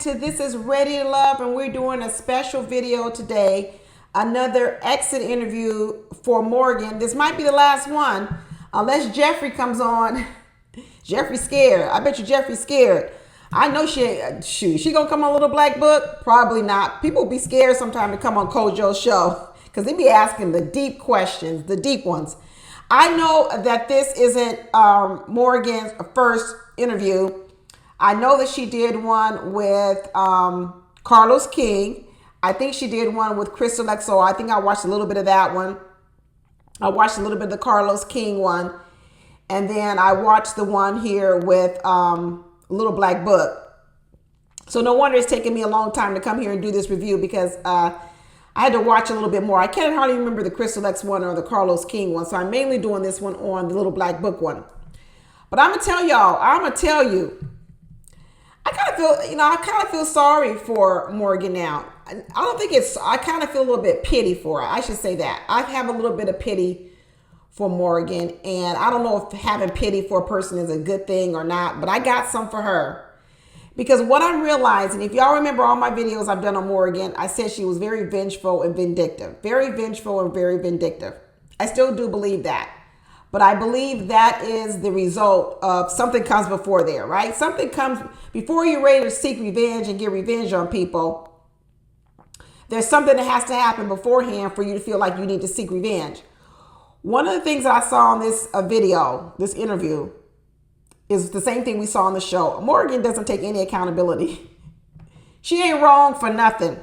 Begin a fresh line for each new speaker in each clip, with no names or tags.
to This Is Ready to Love, and we're doing a special video today. Another exit interview for Morgan. This might be the last one, unless Jeffrey comes on. Jeffrey's scared. I bet you Jeffrey's scared. I know she gonna come on Little Black Book? Probably not. People be scared sometimes to come on Kojo's show because they be asking the deep questions, the deep ones. I know that this isn't Morgan's first interview. I know that she did one with Carlos King. I think she did one with Crystal XO. I think I watched a little bit of that one. I watched a little bit of the Carlos King one. And then I watched the one here with Little Black Book. So no wonder it's taken me a long time to come here and do this review because I had to watch a little bit more. I can't hardly remember the Crystal X one or the Carlos King one. So I'm mainly doing this one on the Little Black Book one. But I'm going to tell y'all, I kind of feel sorry for Morgan now. I kind of feel a little bit pity for her. I should say that. I have a little bit of pity for Morgan, and I don't know if having pity for a person is a good thing or not, but I got some for her. Because what I'm realizing, if y'all remember all my videos I've done on Morgan, I said she was very vengeful and vindictive. Very vengeful and very vindictive. I still do believe that. But I believe that is the result of something comes before there, right? Something comes before you're ready to seek revenge and get revenge on people. There's something that has to happen beforehand for you to feel like you need to seek revenge. One of the things that I saw on this video, this interview, is the same thing we saw on the show. Morgan doesn't take any accountability. She ain't wrong for nothing.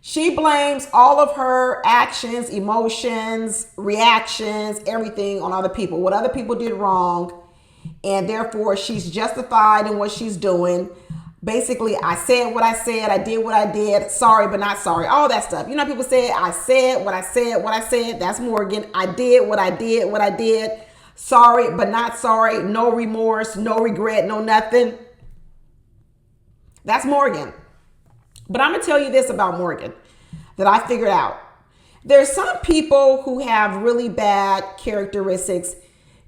She blames all of her actions, emotions, reactions, everything on other people, what other people did wrong. And therefore, she's justified in what she's doing. Basically, I said what I said. I did what I did. Sorry, but not sorry. All that stuff. You know, people say, I said what I said, what I said. That's Morgan. I did what I did, what I did. Sorry, but not sorry. No remorse, no regret, no nothing. That's Morgan. But I'm going to tell you this about Morgan that I figured out. There's some people who have really bad characteristics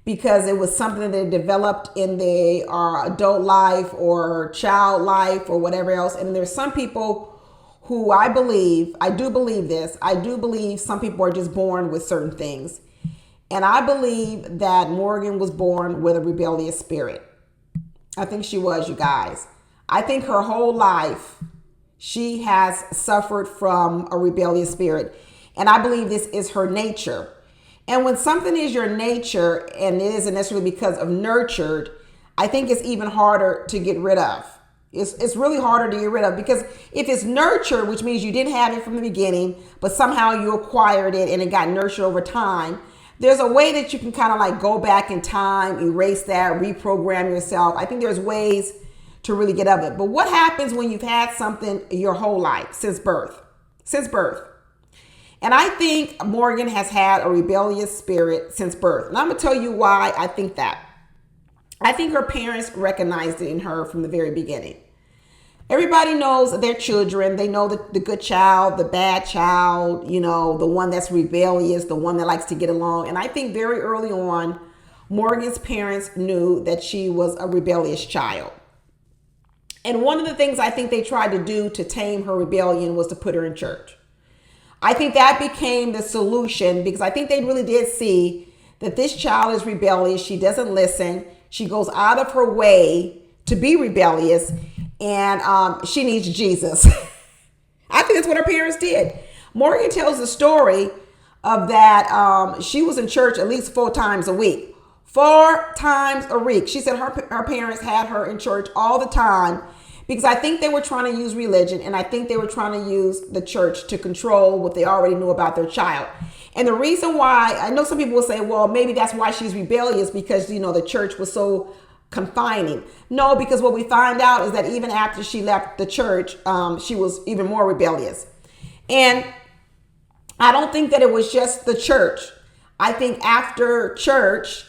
because it was something that they developed in their adult life or child life or whatever else. And there's some people who I do believe this. I do believe some people are just born with certain things. And I believe that Morgan was born with a rebellious spirit. I think she was, you guys. I think her whole life, she has suffered from a rebellious spirit. And I believe this is her nature. And when something is your nature and it isn't necessarily because of nurtured, I think it's even harder to get rid of. It's really harder to get rid of because if it's nurtured, which means you didn't have it from the beginning, but somehow you acquired it and it got nurtured over time, there's a way that you can kind of like go back in time, erase that, reprogram yourself. I think there's ways to really get of it. But what happens when you've had something your whole life since birth? And I think Morgan has had a rebellious spirit since birth. And I'm going to tell you why I think that. I think her parents recognized it in her from the very beginning. Everybody knows their children. They know the good child, the bad child, you know, the one that's rebellious, the one that likes to get along. And I think very early on, Morgan's parents knew that she was a rebellious child. And one of the things I think they tried to do to tame her rebellion was to put her in church. I think that became the solution because I think they really did see that this child is rebellious. She doesn't listen. She goes out of her way to be rebellious, and she needs Jesus. I think that's what her parents did. Morgan tells the story of that she was in church at least 4 times a week. 4 times a week. She said her parents had her in church all the time because I think they were trying to use religion and I think they were trying to use the church to control what they already knew about their child. And the reason why, I know some people will say, well, maybe that's why she's rebellious because, you know, the church was so confining. No, because what we find out is that even after she left the church, she was even more rebellious. And I don't think that it was just the church. I think after church,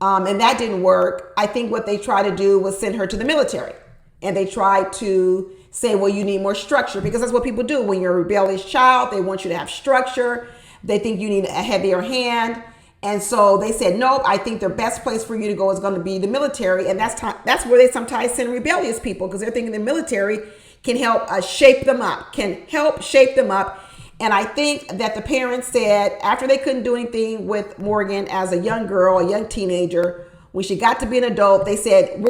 and that didn't work, I think what they tried to do was send her to the military. And they tried to say, well, you need more structure because that's what people do. When you're a rebellious child, they want you to have structure. They think you need a heavier hand. And so they said, nope, I think the best place for you to go is going to be the military. And that's where they sometimes send rebellious people, because they're thinking the military can help shape them up, And I think that the parents said, after they couldn't do anything with Morgan as a young girl, a young teenager, when she got to be an adult, they said,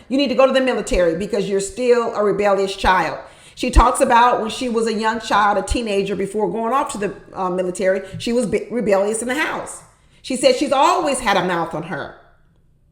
you need to go to the military because you're still a rebellious child. She talks about when she was a young child, a teenager, before going off to the military, she was rebellious in the house. She said she's always had a mouth on her.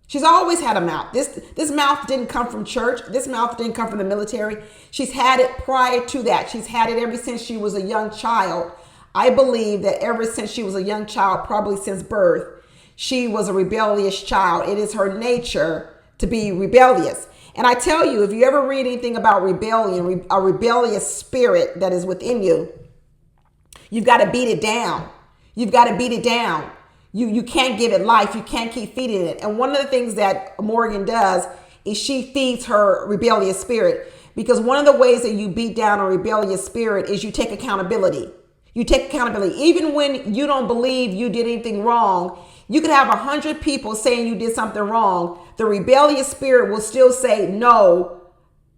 She's always had a mouth. This mouth didn't come from church. This mouth didn't come from the military. She's had it prior to that. She's had it ever since she was a young child. I believe that ever since she was a young child, probably since birth, she was a rebellious child. It is her nature to be rebellious. And I tell you, if you ever read anything about rebellion, a rebellious spirit that is within you, you've got to beat it down. You've got to beat it down. You can't give it life. You can't keep feeding it. And one of the things that Morgan does is she feeds her rebellious spirit, because one of the ways that you beat down a rebellious spirit is you take accountability. You take accountability. Even when you don't believe you did anything wrong, you could have 100 people saying you did something wrong. The rebellious spirit will still say no.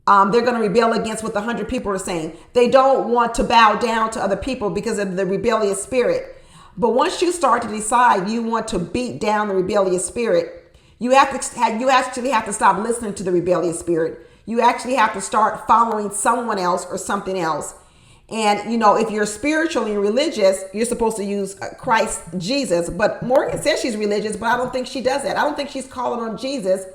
They're going to rebel against what the 100 people are saying. They don't want to bow down to other people because of the rebellious spirit. But once you start to decide you want to beat down the rebellious spirit, you actually have to stop listening to the rebellious spirit. You actually have to start following someone else or something else. And, if you're spiritually religious, you're supposed to use Christ Jesus. But Morgan says she's religious, but I don't think she does that. I don't think she's calling on Jesus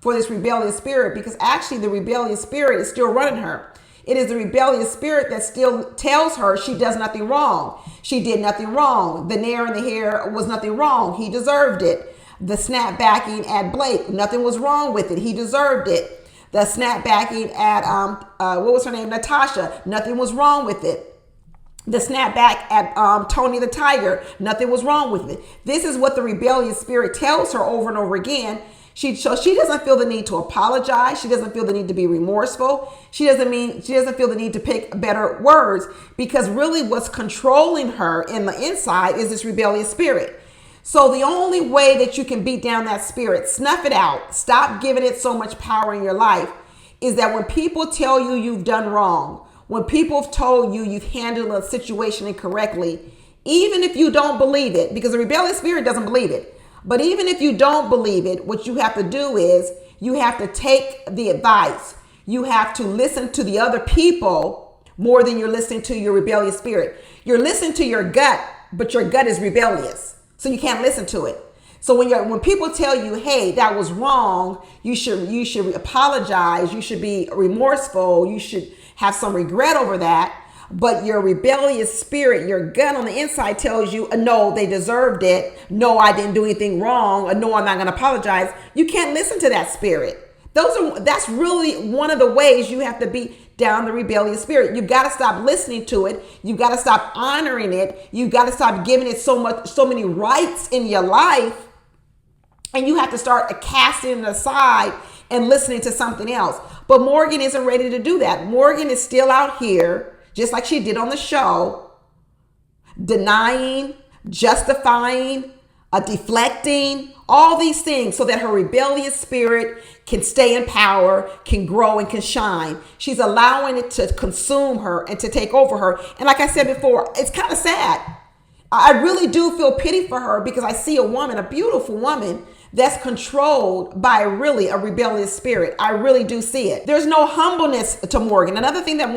for this rebellious spirit, because actually the rebellious spirit is still running her. It is the rebellious spirit that still tells her she does nothing wrong. She did nothing wrong. The nair in the hair was nothing wrong. He deserved it. The snapbacking at Blake, nothing was wrong with it. He deserved it. The snapbacking at, what was her name? Natasha, nothing was wrong with it. The snapback at Tony the Tiger, nothing was wrong with it. This is what the rebellious spirit tells her over and over again. She doesn't feel the need to apologize. She doesn't feel the need to be remorseful. She doesn't feel the need to pick better words, because really what's controlling her in the inside is this rebellious spirit. So the only way that you can beat down that spirit, snuff it out, stop giving it so much power in your life, is that when people tell you you've done wrong, when people have told you you've handled a situation incorrectly, even if you don't believe it, because the rebellious spirit doesn't believe it, but even if you don't believe it, what you have to do is you have to take the advice. You have to listen to the other people more than you're listening to your rebellious spirit. You're listening to your gut, but your gut is rebellious, so you can't listen to it. So when people tell you, hey, that was wrong, you should apologize, you should be remorseful, you should have some regret over that. But your rebellious spirit, your gut on the inside tells you, no, they deserved it. No, I didn't do anything wrong. Or no, I'm not going to apologize. You can't listen to that spirit. That's really one of the ways you have to beat down the rebellious spirit. You've got to stop listening to it. You've got to stop honoring it. You've got to stop giving it so many rights in your life. And you have to start casting it aside and listening to something else. But Morgan isn't ready to do that. Morgan is still out here, just like she did on the show, denying, justifying, deflecting, all these things so that her rebellious spirit can stay in power, can grow, and can shine. She's allowing it to consume her and to take over her. And like I said before, it's kind of sad. I really do feel pity for her, because I see a woman, a beautiful woman, that's controlled by really a rebellious spirit. I really do see it. There's no humbleness to Morgan. Another thing that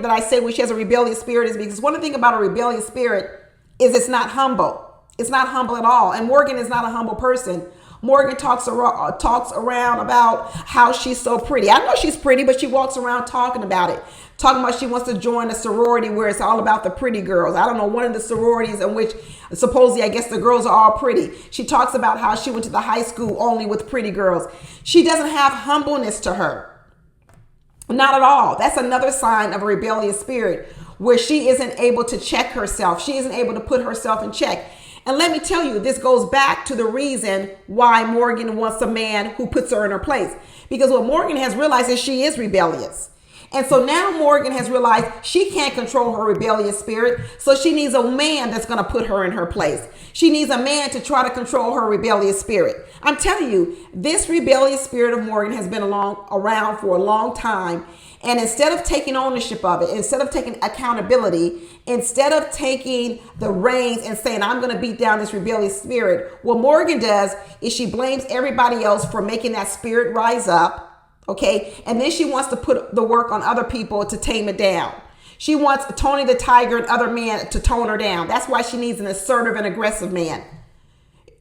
I say when she has a rebellious spirit is because one thing about a rebellious spirit is it's not humble. It's not humble at all. And Morgan is not a humble person. Morgan talks around about how she's so pretty. I know she's pretty, but she walks around talking about it. Talking about she wants to join a sorority where it's all about the pretty girls. I don't know, one of the sororities in which supposedly, I guess, the girls are all pretty. She talks about how she went to the high school only with pretty girls. She doesn't have humbleness to her. Not at all. That's another sign of a rebellious spirit, where she isn't able to check herself. She isn't able to put herself in check. And let me tell you, this goes back to the reason why Morgan wants a man who puts her in her place. Because what Morgan has realized is she is rebellious. And so now Morgan has realized she can't control her rebellious spirit. So she needs a man that's going to put her in her place. She needs a man to try to control her rebellious spirit. I'm telling you, this rebellious spirit of Morgan has been around for a long time. And instead of taking ownership of it, instead of taking accountability, instead of taking the reins and saying, I'm going to beat down this rebellious spirit, what Morgan does is she blames everybody else for making that spirit rise up. Okay. And then she wants to put the work on other people to tame it down. She wants Tony the Tiger and other men to tone her down. That's why she needs an assertive and aggressive man.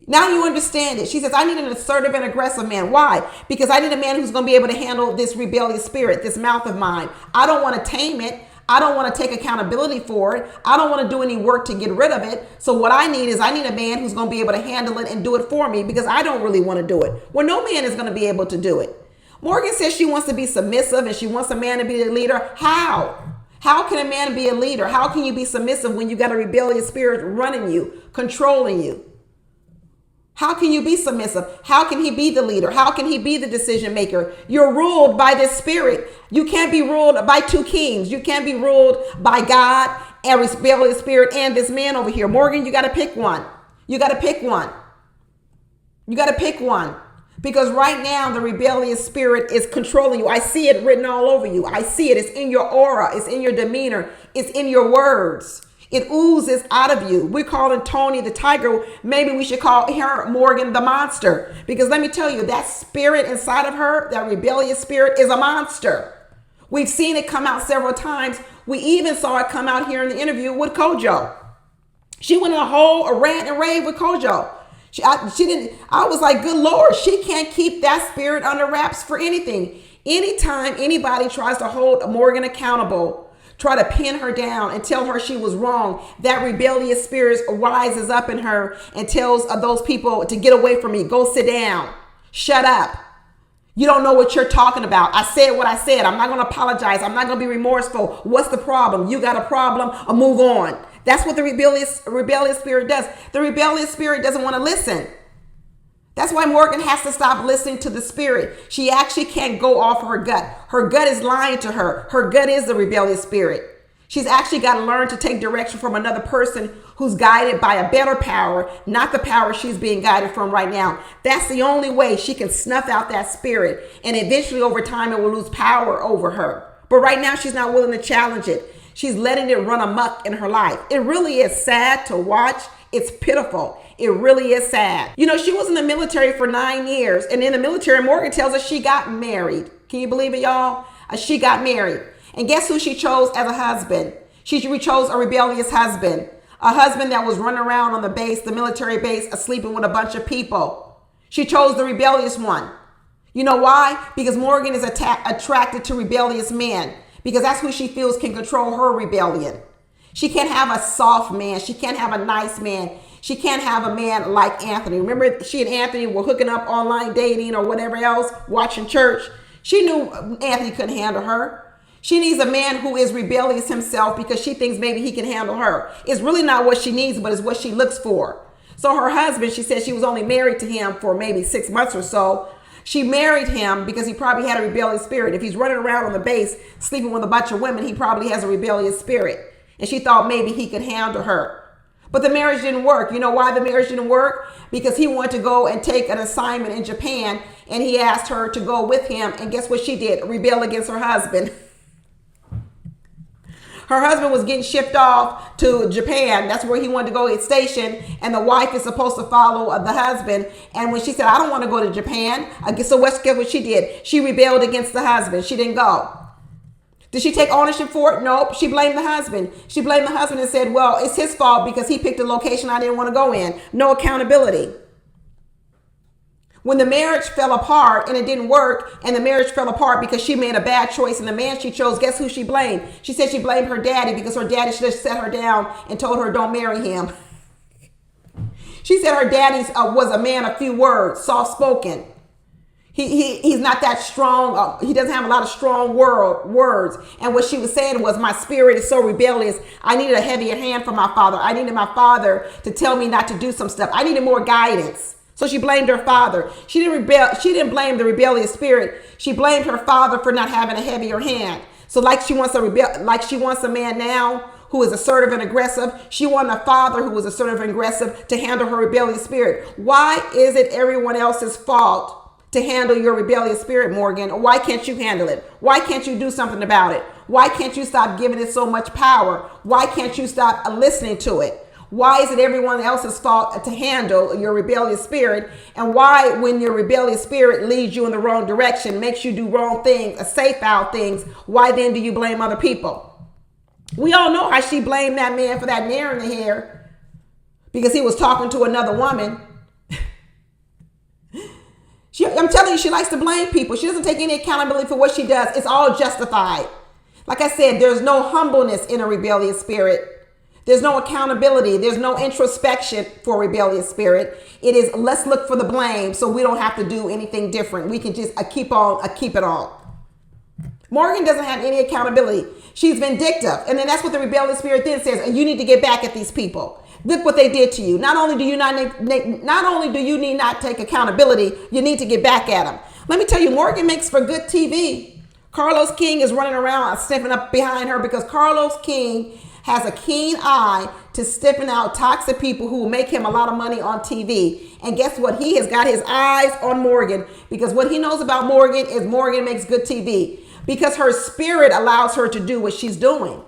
Now you understand it. She says, I need an assertive and aggressive man. Why? Because I need a man who's going to be able to handle this rebellious spirit, this mouth of mine. I don't want to tame it. I don't want to take accountability for it. I don't want to do any work to get rid of it. So what I need is I need a man who's going to be able to handle it and do it for me because I don't really want to do it. Well, no man is going to be able to do it. Morgan says she wants to be submissive and she wants a man to be the leader. How? How can a man be a leader? How can you be submissive when you got a rebellious spirit running you, controlling you? How can you be submissive? How can he be the leader? How can he be the decision maker? You're ruled by this spirit. You can't be ruled by two kings. You can't be ruled by God and rebellious spirit and this man over here. Morgan, you got to pick one. You got to pick one. You got to pick one. Because right now, the rebellious spirit is controlling you. I see it written all over you. I see it. It's in your aura. It's in your demeanor. It's in your words. It oozes out of you. We're calling Tony the Tiger. Maybe we should call her Morgan the Monster. Because let me tell you, that spirit inside of her, that rebellious spirit, is a monster. We've seen it come out several times. We even saw it come out here in the interview with Kojo. She went in a rant and rave with Kojo. I was like, good Lord, she can't keep that spirit under wraps for anything. Anytime anybody tries to hold Morgan accountable, try to pin her down and tell her she was wrong, that rebellious spirit rises up in her and tells those people to get away from me. Go sit down. Shut up. You don't know what you're talking about. I said what I said. I'm not going to apologize. I'm not going to be remorseful. What's the problem? You got a problem? I'll move on. That's what the rebellious spirit does. The rebellious spirit doesn't want to listen. That's why Morgan has to stop listening to the spirit. She actually can't go off her gut. Her gut is lying to her. Her gut is the rebellious spirit. She's actually got to learn to take direction from another person who's guided by a better power, not the power she's being guided from right now. That's the only way she can snuff out that spirit. And eventually over time, it will lose power over her. But right now, she's not willing to challenge it. She's letting it run amok in her life. It really is sad to watch. It's pitiful. It really is sad. You know, she was in the military for 9 years. And in the military, Morgan tells us she got married. Can you believe it, y'all? She got married. And guess who she chose as a husband? She chose a rebellious husband. A husband that was running around on the base, the military base, sleeping with a bunch of people. She chose the rebellious one. You know why? Because Morgan is attracted to rebellious men. Because that's who she feels can control her rebellion. She can't have a soft man. She can't have a nice man. She can't have a man like Anthony. Remember, she and Anthony were hooking up online dating or whatever else, watching church. She knew Anthony couldn't handle her. She needs a man who is rebellious himself because she thinks maybe he can handle her. It's really not what she needs, but it's what she looks for. So her husband, she said she was only married to him for maybe 6 months or so. She married him because he probably had a rebellious spirit. If he's running around on the base, sleeping with a bunch of women, he probably has a rebellious spirit. And she thought maybe he could handle her. But the marriage didn't work. You know why the marriage didn't work? Because he wanted to go and take an assignment in Japan, and he asked her to go with him. And guess what she did? Rebel against her husband. Her husband was getting shipped off to Japan. That's where he wanted to go get stationed. And the wife is supposed to follow the husband. And when she said, I don't want to go to Japan. So guess what she did? She rebelled against the husband. She didn't go. Did she take ownership for it? Nope. She blamed the husband. She blamed the husband and said, well, it's his fault because he picked a location I didn't want to go in. No accountability. When the marriage fell apart and it didn't work, and the marriage fell apart because she made a bad choice and the man she chose, guess who she blamed? She said she blamed her daddy because her daddy should have set her down and told her don't marry him. She said her daddy was a man of few words, soft-spoken. He's not that strong. He doesn't have a lot of strong words. And what she was saying was, my spirit is so rebellious. I needed a heavier hand from my father. I needed my father to tell me not to do some stuff. I needed more guidance. So she blamed her father. She didn't blame the rebellious spirit. She blamed her father for not having a heavier hand. So like she wants a man now who is assertive and aggressive. She wanted a father who was assertive and aggressive to handle her rebellious spirit. Why is it everyone else's fault to handle your rebellious spirit, Morgan? Why can't you handle it? Why can't you do something about it? Why can't you stop giving it so much power? Why can't you stop listening to it? Why is it everyone else's fault to handle your rebellious spirit? And why, when your rebellious spirit leads you in the wrong direction, makes you do wrong things, say foul things, why then do you blame other people? We all know how she blamed that man for that nair in the hair because he was talking to another woman. I'm telling you, she likes to blame people. She doesn't take any accountability for what she does. It's all justified. Like I said, there's no humbleness in a rebellious spirit. There's no accountability. There's no introspection for a rebellious spirit. It is, let's look for the blame so we don't have to do anything different. We can just keep it on. Morgan doesn't have any accountability. She's vindictive. And then that's what the rebellious spirit then says. And you need to get back at these people. Look what they did to you. Not only do you need not take accountability, you need to get back at them. Let me tell you, Morgan makes for good TV. Carlos King is running around sniffing up behind her because Carlos King has a keen eye to sniffing out toxic people who will make him a lot of money on TV. And guess what? He has got his eyes on Morgan because what he knows about Morgan is Morgan makes good TV because her spirit allows her to do what she's doing.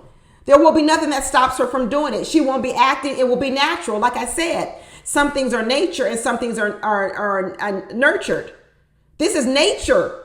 There will be nothing that stops her from doing it. She won't be acting. It will be natural. Like I said, some things are nature and some things are nurtured. This is nature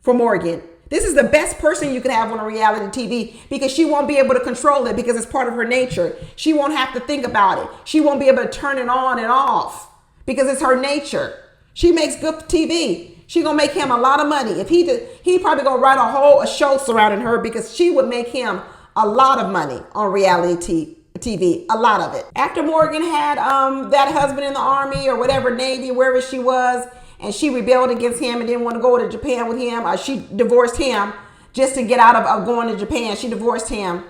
for Morgan. This is the best person you could have on a reality TV because she won't be able to control it because it's part of her nature. She won't have to think about it. She won't be able to turn it on and off because it's her nature. She makes good TV. She gonna make him a lot of money. If he probably gonna write a show surrounding her because she would make him a lot of money on reality TV, a lot of it. After Morgan had that husband in the army or whatever, Navy, wherever she was, and she rebelled against him and didn't want to go to Japan with him. She divorced him just to get out of going to Japan. She divorced him.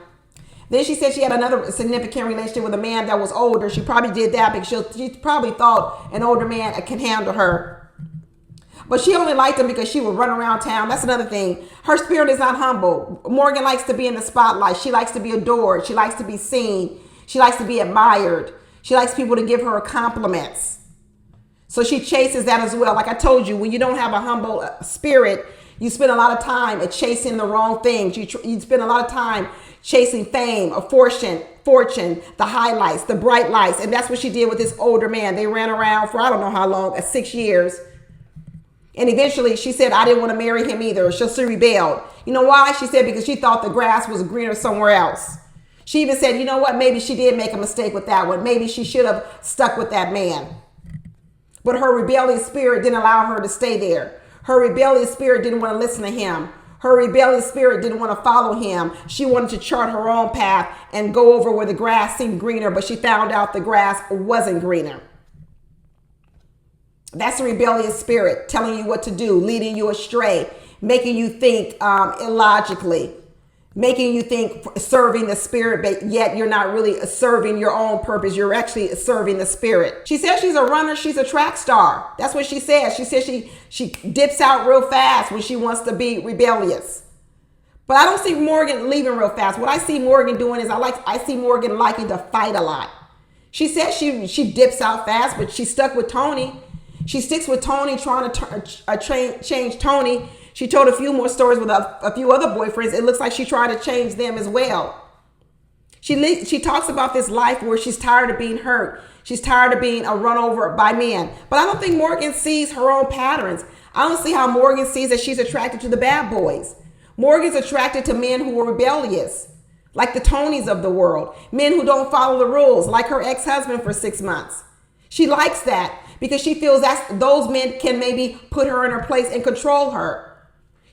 Then she said she had another significant relationship with a man that was older. She probably did that because she probably thought an older man can handle her. But she only liked him because she would run around town. That's another thing. Her spirit is not humble. Morgan likes to be in the spotlight. She likes to be adored. She likes to be seen. She likes to be admired. She likes people to give her compliments. So she chases that as well. Like I told you, when you don't have a humble spirit, you spend a lot of time at chasing the wrong things. You spend a lot of time chasing fame, a fortune, the highlights, the bright lights. And that's what she did with this older man. They ran around for I don't know how long, 6 years. And eventually she said, I didn't want to marry him either. She rebelled. You know why? She said because she thought the grass was greener somewhere else. She even said, you know what? Maybe she did make a mistake with that one. Maybe she should have stuck with that man. But her rebellious spirit didn't allow her to stay there. Her rebellious spirit didn't want to listen to him. Her rebellious spirit didn't want to follow him. She wanted to chart her own path and go over where the grass seemed greener, but she found out the grass wasn't greener. That's a rebellious spirit telling you what to do, leading you astray, making you think illogically, making you think serving the spirit, but yet you're not really serving your own purpose. You're actually serving the spirit. She says she's a runner. She's a track star. That's what she says. She says she dips out real fast when she wants to be rebellious. But I don't see Morgan leaving real fast. What I see Morgan doing is I see Morgan liking to fight a lot. She says she dips out fast, but she's stuck with Tony. She sticks with Tony, trying to change Tony. She told a few more stories with a few other boyfriends. It looks like she tried to change them as well. She talks about this life where she's tired of being hurt. She's tired of being run over by men. But I don't think Morgan sees her own patterns. I don't see how Morgan sees that she's attracted to the bad boys. Morgan's attracted to men who are rebellious, like the Tonys of the world. Men who don't follow the rules, like her ex-husband for 6 months. She likes that because she feels that those men can maybe put her in her place and control her.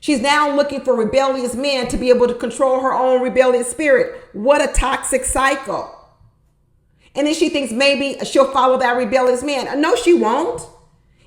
She's now looking for rebellious men to be able to control her own rebellious spirit. What a toxic cycle. And then she thinks maybe she'll follow that rebellious man. No, she won't.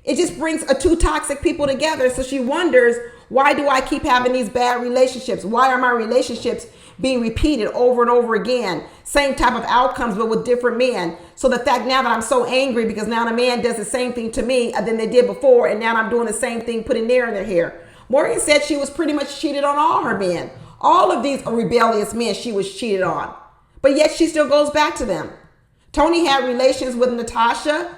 It just brings two toxic people together. So she wonders, why do I keep having these bad relationships? Why are my relationships being repeated over and over again? Same type of outcomes, but with different men. So the fact now that I'm so angry because now the man does the same thing to me than they did before, and now I'm doing the same thing, putting nair in their hair. Morgan said she was pretty much cheated on all her men. All of these are rebellious men she was cheated on, but yet she still goes back to them. Tony had relations with Natasha,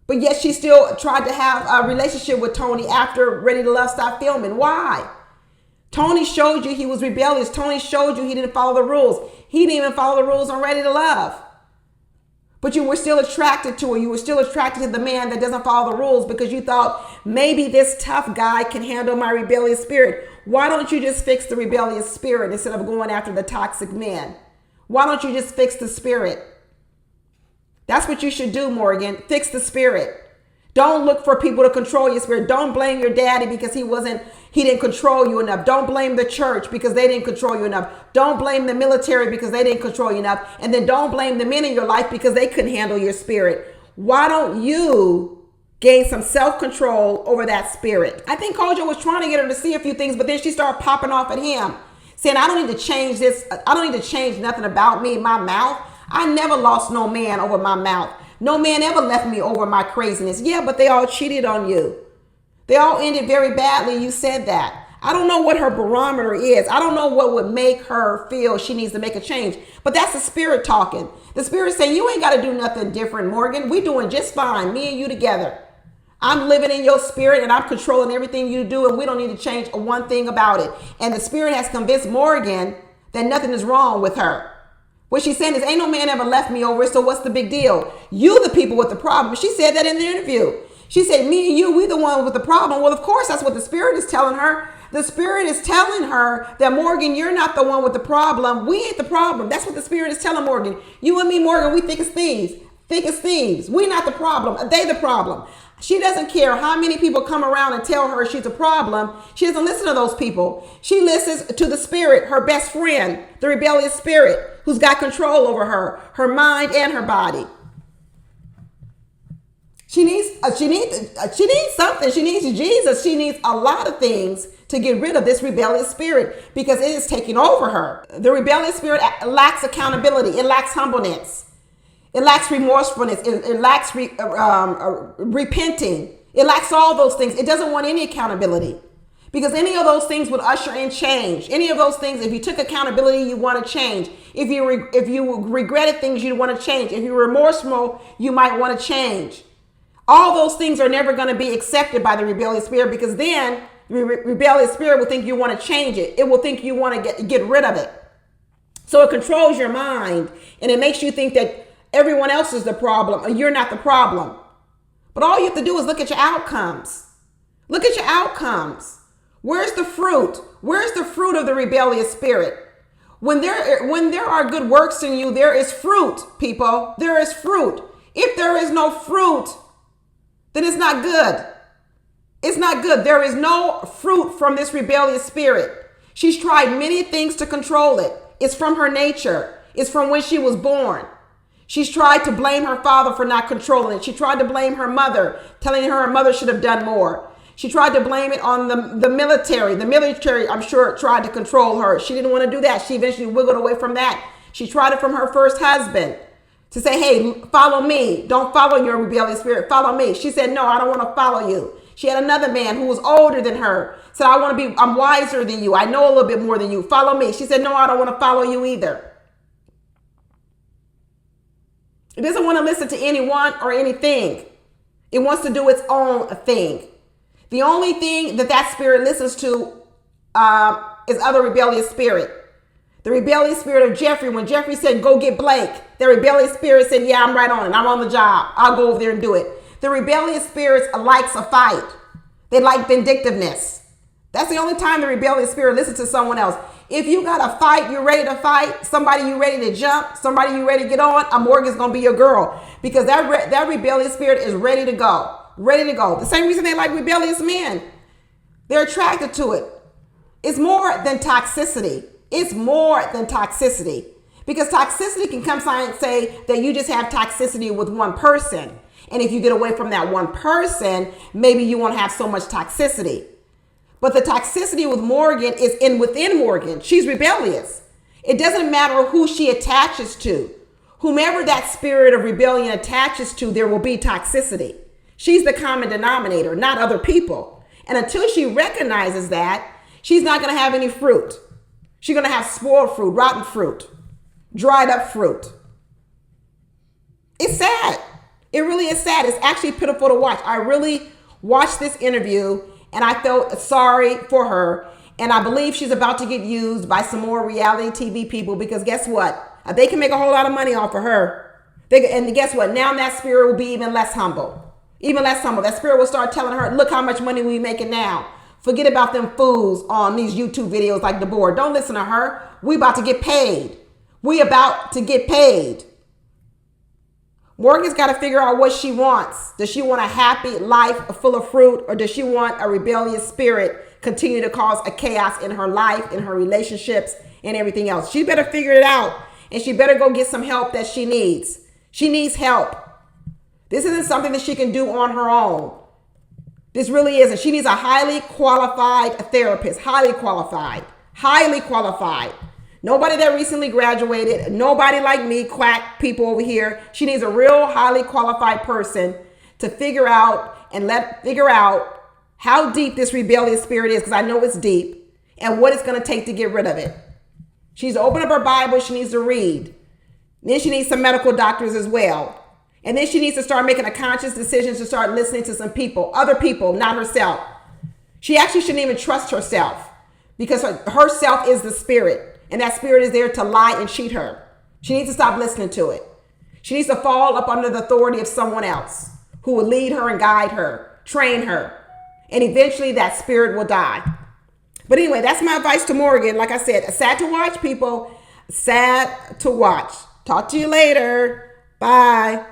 but yet she still tried to have a relationship with Tony after Ready to Love stopped filming. Why? Tony showed you he was rebellious. Tony showed you he didn't follow the rules. He didn't even follow the rules on Ready to Love. But you were still attracted to her. You were still attracted to the man that doesn't follow the rules because you thought maybe this tough guy can handle my rebellious spirit. Why don't you just fix the rebellious spirit instead of going after the toxic men? Why don't you just fix the spirit? That's what you should do, Morgan. Fix the spirit. Don't look for people to control your spirit. Don't blame your daddy because he didn't control you enough. Don't blame the church because they didn't control you enough. Don't blame the military because they didn't control you enough. And then don't blame the men in your life because they couldn't handle your spirit. Why don't you gain some self-control over that spirit? I think Kojo was trying to get her to see a few things, but then she started popping off at him, saying, I don't need to change this. I don't need to change nothing about me, my mouth. I never lost no man over my mouth. No man ever left me over my craziness. Yeah, but they all cheated on you. They all ended very badly. You said that. I don't know what her barometer is. I don't know what would make her feel she needs to make a change. But that's the spirit talking. The spirit saying, you ain't got to do nothing different, Morgan. We doing just fine. Me and you together. I'm living in your spirit and I'm controlling everything you do. And we don't need to change one thing about it. And the spirit has convinced Morgan that nothing is wrong with her. What she's saying is, ain't no man ever left me over, so what's the big deal? You the people with the problem. She said that in the interview. She said, me and you, we the one with the problem. Well, of course, that's what the spirit is telling her. The spirit is telling her that, Morgan, you're not the one with the problem. We ain't the problem. That's what the spirit is telling Morgan. You and me, Morgan, we thick as thieves. Thick as thieves. We not the problem. They the problem. She doesn't care how many people come around and tell her she's a problem. She doesn't listen to those people. She listens to the spirit, her best friend, the rebellious spirit, who's got control over her mind and her body. She needs something. She needs Jesus. She needs a lot of things to get rid of this rebellious spirit because it is taking over her. The rebellious spirit lacks accountability. It lacks humbleness. It lacks remorsefulness. It lacks repenting. It lacks all those things. It doesn't want any accountability because any of those things would usher in change. Any of those things, if you took accountability, you want to change. If you regretted things, you want to change. If you're remorseful, you might want to change. All those things are never going to be accepted by the rebellious spirit because then the rebellious spirit will think you want to change it. It will think you want to get rid of it. So it controls your mind and it makes you think that everyone else is the problem or you're not the problem. But all you have to do is look at your outcomes. Look at your outcomes. Where's the fruit? Where's the fruit of the rebellious spirit? When there are good works in you, there is fruit, people. There is fruit. If there is no fruit, then it's not good. It's not good. There is no fruit from this rebellious spirit. She's tried many things to control it. It's from her nature. It's from when she was born. She's tried to blame her father for not controlling it. She tried to blame her mother, telling her mother should have done more. She tried to blame it on the military. The military, I'm sure, tried to control her. She didn't want to do that. She eventually wiggled away from that. She tried it from her first husband to say, hey, follow me. Don't follow your rebellious spirit. Follow me. She said, no, I don't want to follow you. She had another man who was older than her. Said, I'm wiser than you. I know a little bit more than you. Follow me. She said, no, I don't want to follow you either. It doesn't want to listen to anyone or anything. It wants to do its own thing. The only thing that spirit listens to is other rebellious spirit. The rebellious spirit of Jeffrey, when Jeffrey said, go get Blake, the rebellious spirit said, yeah, I'm right on it. I'm on the job. I'll go over there and do it. The rebellious spirits likes a fight. They like vindictiveness. That's the only time the rebellious spirit listens to someone else. If you got a fight, you're ready to fight, somebody you ready to jump, somebody you ready to get on, a Morgan's going to be your girl because that rebellious spirit is ready to go, ready to go. The same reason they like rebellious men. They're attracted to it. It's more than toxicity. It's more than toxicity because toxicity can come and say that you just have toxicity with one person. And if you get away from that one person, maybe you won't have so much toxicity. But the toxicity with Morgan is within Morgan. She's rebellious. It doesn't matter who she attaches to. Whomever that spirit of rebellion attaches to, there will be toxicity. She's the common denominator, not other people. And until she recognizes that, she's not going to have any fruit. She's going to have spoiled fruit, rotten fruit, dried up fruit. It's sad. It really is sad. It's actually pitiful to watch. I really watched this interview and I felt sorry for her. And I believe she's about to get used by some more reality TV people because guess what? They can make a whole lot of money off of her. And guess what? Now that spirit will be even less humble. Even less humble. That spirit will start telling her, look how much money we making now. Forget about them fools on these YouTube videos like the board. Don't listen to her. We about to get paid. We about to get paid. Morgan's got to figure out what she wants. Does she want a happy life full of fruit, or does she want a rebellious spirit continue to cause a chaos in her life, in her relationships, and everything else? She better figure it out, and she better go get some help that she needs. She needs help. This isn't something that she can do on her own. This really isn't. She needs a highly qualified therapist. Highly qualified. Highly qualified. Nobody that recently graduated. Nobody like me, quack people over here. She needs a real highly qualified person to figure out how deep this rebellious spirit is, because I know it's deep, and what it's going to take to get rid of it. She needs to open up her Bible. She needs to read. Then she needs some medical doctors as well. And then she needs to start making a conscious decision to start listening to some people, other people, not herself. She actually shouldn't even trust herself, because herself is the spirit, and that spirit is there to lie and cheat her. She needs to stop listening to it. She needs to fall up under the authority of someone else who will lead her and guide her, train her, and eventually that spirit will die. But anyway, that's my advice to Morgan. Like I said, sad to watch, people. Sad to watch. Talk to you later. Bye.